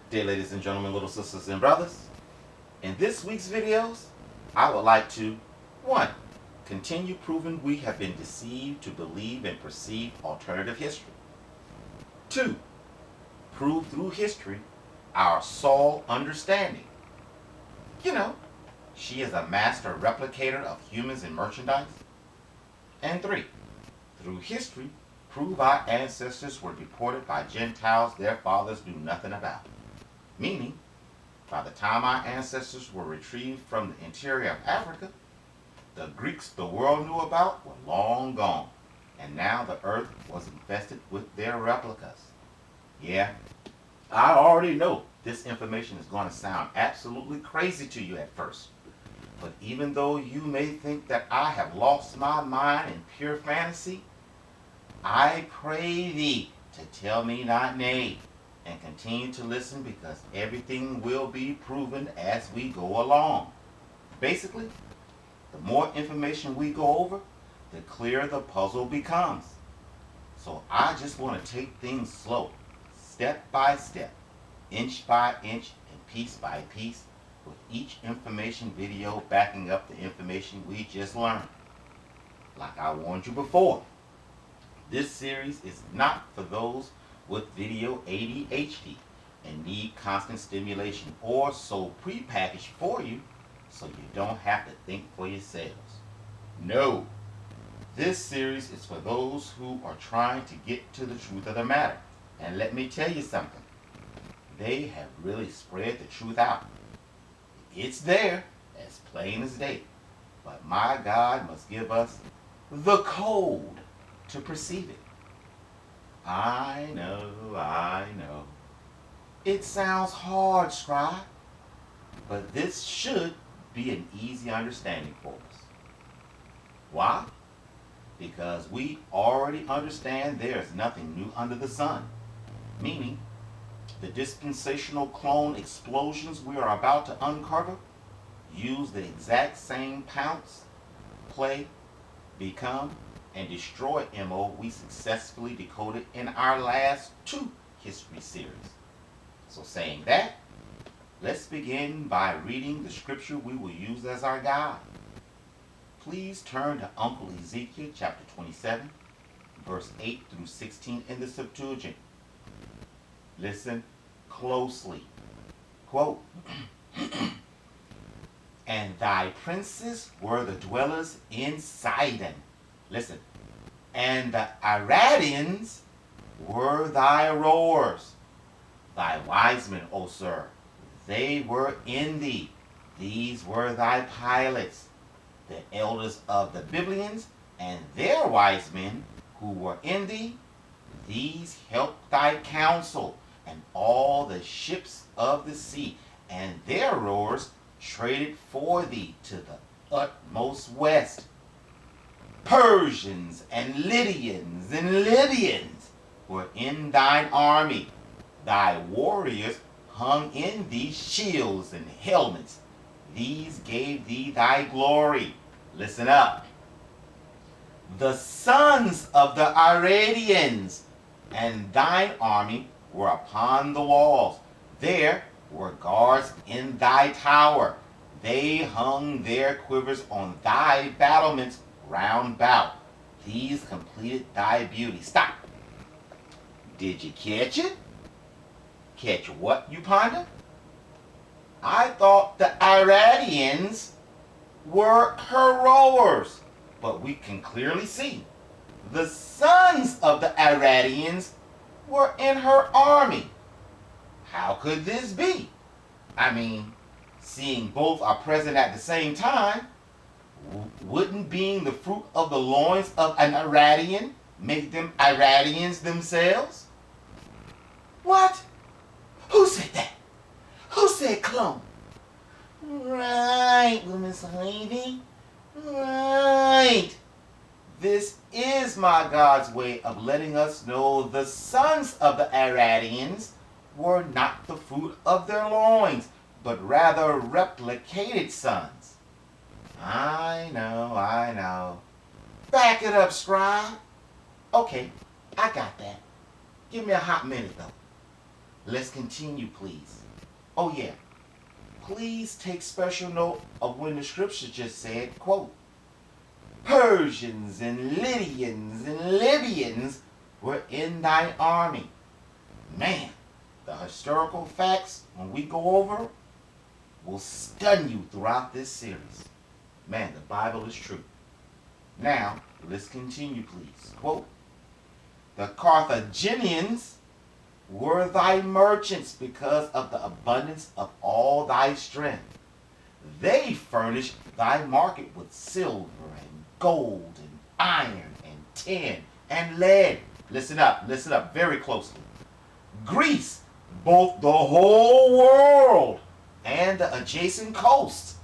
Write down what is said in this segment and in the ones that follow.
Dear ladies and gentlemen, little sisters and brothers, in this week's videos, I would like to 1. Continue proving we have been deceived to believe and perceive alternative history. 2. Prove through history our Saul understanding. You know, she is a master replicator of humans and merchandise. And 3. Through history, prove our ancestors were deported by Gentiles their fathers knew nothing about. Meaning, by the time our ancestors were retrieved from the interior of Africa, the Greeks the world knew about were long gone, and now the earth was infested with their replicas. Yeah, I already know this information is going to sound absolutely crazy to you at first, but even though you may think that I have lost my mind in pure fantasy, I pray thee to tell me not nay, and continue to listen because everything will be proven as we go along. Basically, the more information we go over, the clearer the puzzle becomes. So I just want to take things slow, step by step, inch by inch, and piece by piece, with each information video backing up the information we just learned. Like I warned you before, this series is not for those with video ADHD and need constant stimulation, or so prepackaged for you so you don't have to think for yourselves. No, this series is for those who are trying to get to the truth of the matter. And let me tell you something, they have really spread the truth out. It's there, as plain as day, but my God must give us the code to perceive it. I know. It sounds hard, scribe, but this should be an easy understanding for us. Why? Because we already understand there is nothing new under the sun, meaning the dispensational clone explosions we are about to uncover use the exact same pounce, play, become, and destroy MO we successfully decoded in our last 2 history series. So saying that, let's begin by reading the scripture we will use as our guide. Please turn to Uncle Ezekiel chapter 27, verse 8 through 16 in the Septuagint. Listen closely. Quote, and thy princes were the dwellers in Sidon. Listen. And the Aradians were thy rowers. Thy wise men, O sir, they were in thee. These were thy pilots. The elders of the Biblians and their wise men who were in thee, these helped thy counsel, and all the ships of the sea, and their rowers traded for thee to the utmost west. Persians and Lydians and Libyans were in thine army. Thy warriors hung in thee shields and helmets. These gave thee thy glory. Listen up. The sons of the Aradians and thine army were upon the walls. There were guards in thy tower. They hung their quivers on thy battlements round about. These completed thy beauty. Stop. Did you catch it? Catch what, you ponder? I thought the Iradians were her rowers, but we can clearly see the sons of the Iradians were in her army. How could this be? I mean, seeing both are present at the same time, wouldn't being the fruit of the loins of an Iradian make them Iradians themselves? What? Who said that? Who said clone? Right, Miss Lady. Right. This is my God's way of letting us know the sons of the Iradians were not the fruit of their loins, but rather replicated sons. I know. Back it up, scribe. Okay, I got that. Give me a hot minute, though. Let's continue, please. Oh yeah, please take special note of when the scripture just said, quote, Persians and Lydians and Libyans were in thy army. Man, the historical facts, when we go over, will stun you throughout this series. Man, the Bible is true. Now, let's continue, please. Quote, the Carthaginians were thy merchants because of the abundance of all thy strength. They furnished thy market with silver and gold and iron and tin and lead. Listen up very closely. Greece, both the whole world and the adjacent coasts,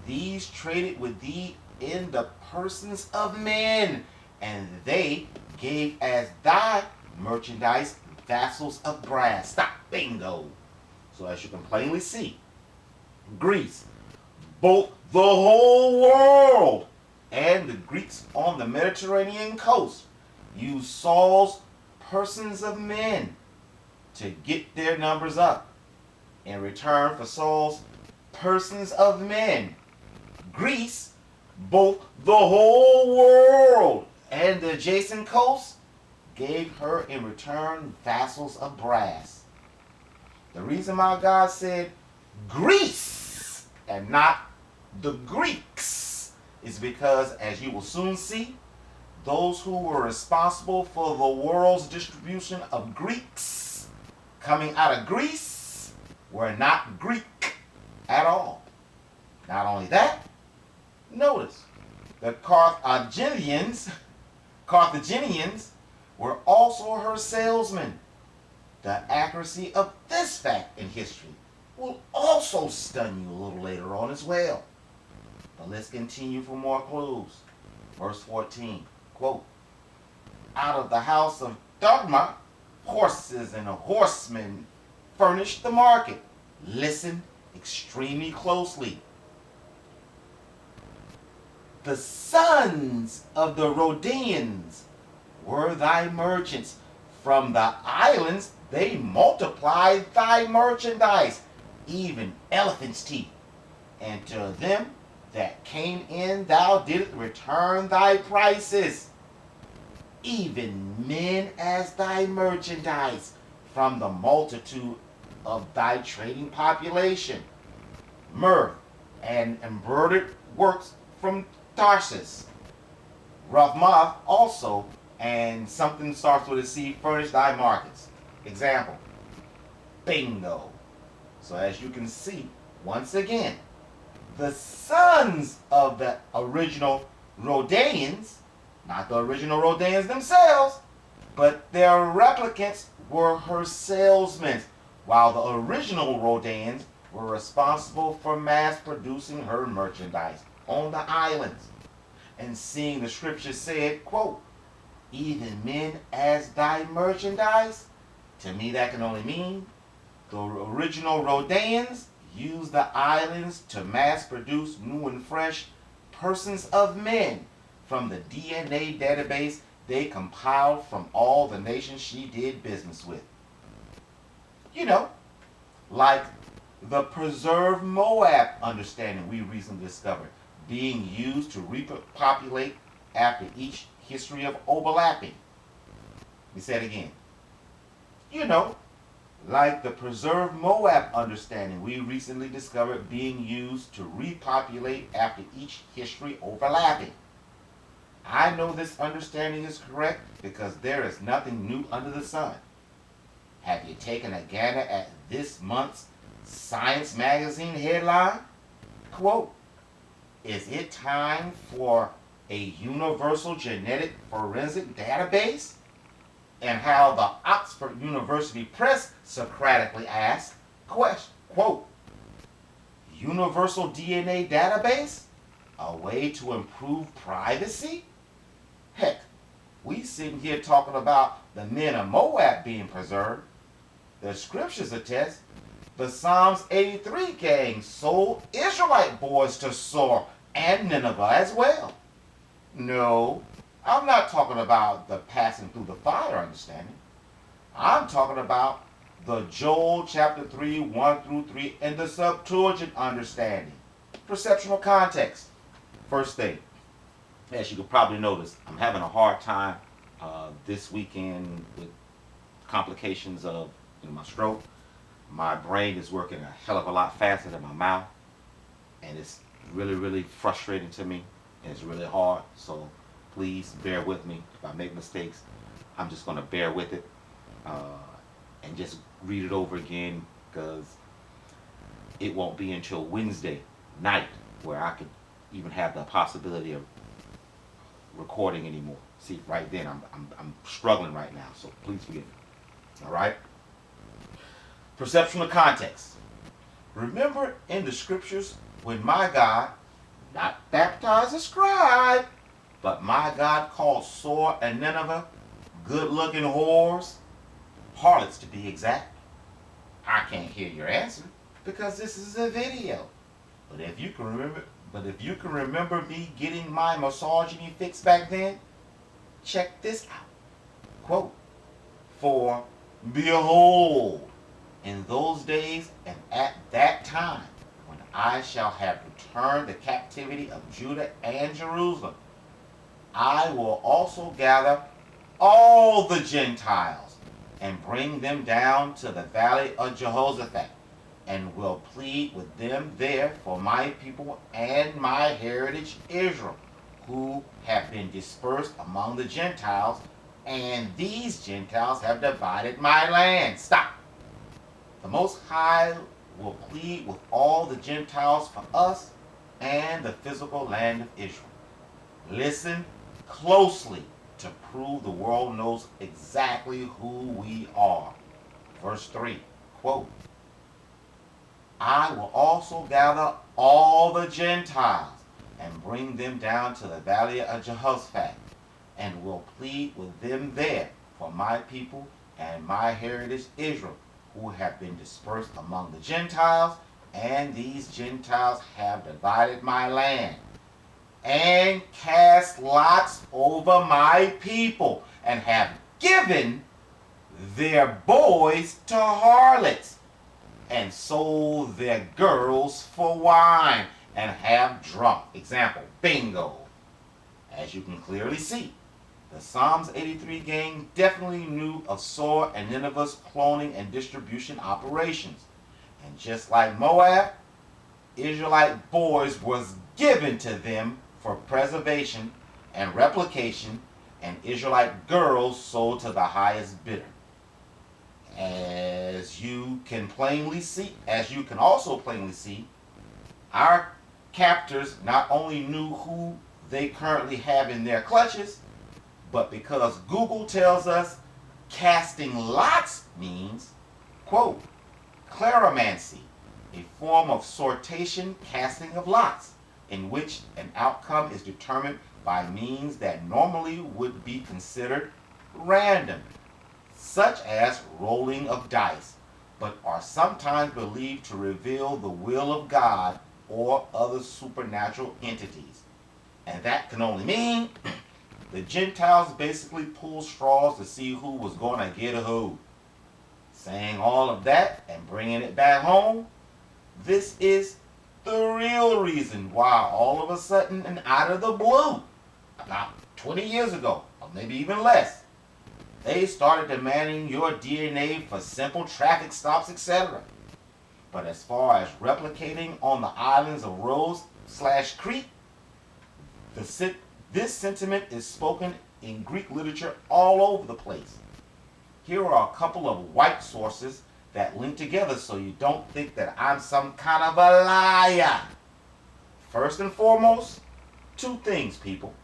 these traded with thee in the persons of men, and they gave as thy merchandise vassals of brass. Stop. Bingo. So as you can plainly see, Greece, both the whole world and the Greeks on the Mediterranean coast used Saul's persons of men to get their numbers up. In return for Saul's persons of men, Greece, both the whole world and the adjacent coasts, gave her in return vassals of brass. The reason my God said Greece and not the Greeks is because, as you will soon see, those who were responsible for the world's distribution of Greeks coming out of Greece were not Greek at all. Not only that, notice the Carthaginians were also her salesmen. The accuracy of this fact in history will also stun you a little later on as well. But let's continue for more clues. Verse 14, quote, out of the house of Dogma, horses and horsemen furnished the market. Listen extremely closely. The sons of the Rhodeans were thy merchants. From the islands they multiplied thy merchandise, even elephants' teeth. And to them that came in thou didst return thy prices, even men as thy merchandise, from the multitude of thy trading population. Myrrh and embroidered works from Tarsus. Raphmoth also, and something starts with a C, furnish thy markets. Example. Bingo. So as you can see, once again, the sons of the original Rhodeans, not the original Rhodeans themselves, but their replicants were her salesmen, while the original Rhodeans were responsible for mass producing her merchandise on the islands. And seeing the scripture said, quote, even men as thy merchandise, to me that can only mean the original Rhodeans used the islands to mass produce new and fresh persons of men from the DNA database they compiled from all the nations she did business with. You know, like the preserved Moab understanding we recently discovered, being used to repopulate after each history of overlapping. We said again. You know, like the preserved Moab understanding we recently discovered being used to repopulate after each history overlapping. I know this understanding is correct because there is nothing new under the sun. Have you taken a gander at this month's Science magazine headline? Quote, is it time for a universal genetic forensic database? And how the Oxford University Press Socratically asked, quote, universal DNA database? A way to improve privacy? Heck, we sitting here talking about the men of Moab being preserved. The scriptures attest the Psalms 83 gang sold Israelite boys to Sor and Nineveh as well. No, I'm not talking about the passing through the fire understanding. I'm talking about the Joel chapter 3, 1 through 3, and the Septuagint understanding. Perceptual context. First thing, as you could probably notice, I'm having a hard time this weekend with complications of my stroke. My brain is working a hell of a lot faster than my mouth, and it's really, really frustrating to me, and it's really hard. So please bear with me. If I make mistakes, I'm just going to bear with it and just read it over again, because it won't be until Wednesday night where I could even have the possibility of recording anymore. See, right then I'm struggling right now, so please forgive me. All right. Perception of context. Remember in the scriptures when my God, not baptized a scribe, but my God called Sor and Nineveh good-looking whores, harlots to be exact? I can't hear your answer because this is a video. But if you can remember me getting my misogyny fix back then, check this out. Quote, "For behold, in those days and at that time, when I shall have returned the captivity of Judah and Jerusalem, I will also gather all the Gentiles and bring them down to the valley of Jehoshaphat, and will plead with them there for my people and my heritage Israel, who have been dispersed among the Gentiles, and these Gentiles have divided my land." Stop. The Most High will plead with all the Gentiles for us and the physical land of Israel. Listen closely to prove the world knows exactly who we are. Verse 3, quote, "I will also gather all the Gentiles and bring them down to the valley of Jehoshaphat, and will plead with them there for my people and my heritage Israel, who have been dispersed among the Gentiles, and these Gentiles have divided my land, and cast lots over my people, and have given their boys to harlots, and sold their girls for wine, and have drunk." Example, bingo. As you can clearly see, the Psalms 83 gang definitely knew of Sor and Nineveh's cloning and distribution operations. And just like Moab, Israelite boys was given to them for preservation and replication, and Israelite girls sold to the highest bidder. As you can also plainly see, our captors not only knew who they currently have in their clutches, but because Google tells us casting lots means, quote, "Claromancy, a form of sortation, casting of lots, in which an outcome is determined by means that normally would be considered random, such as rolling of dice, but are sometimes believed to reveal the will of God or other supernatural entities." And that can only mean the Gentiles basically pulled straws to see who was going to get a who. Saying all of that and bringing it back home, this is the real reason why all of a sudden and out of the blue, about 20 years ago, or maybe even less, they started demanding your DNA for simple traffic stops, etc. But as far as replicating on the islands of Rhodes/Crete, this sentiment is spoken in Greek literature all over the place. Here are a couple of white sources that link together so you don't think that I'm some kind of a liar. First and foremost, two things, people.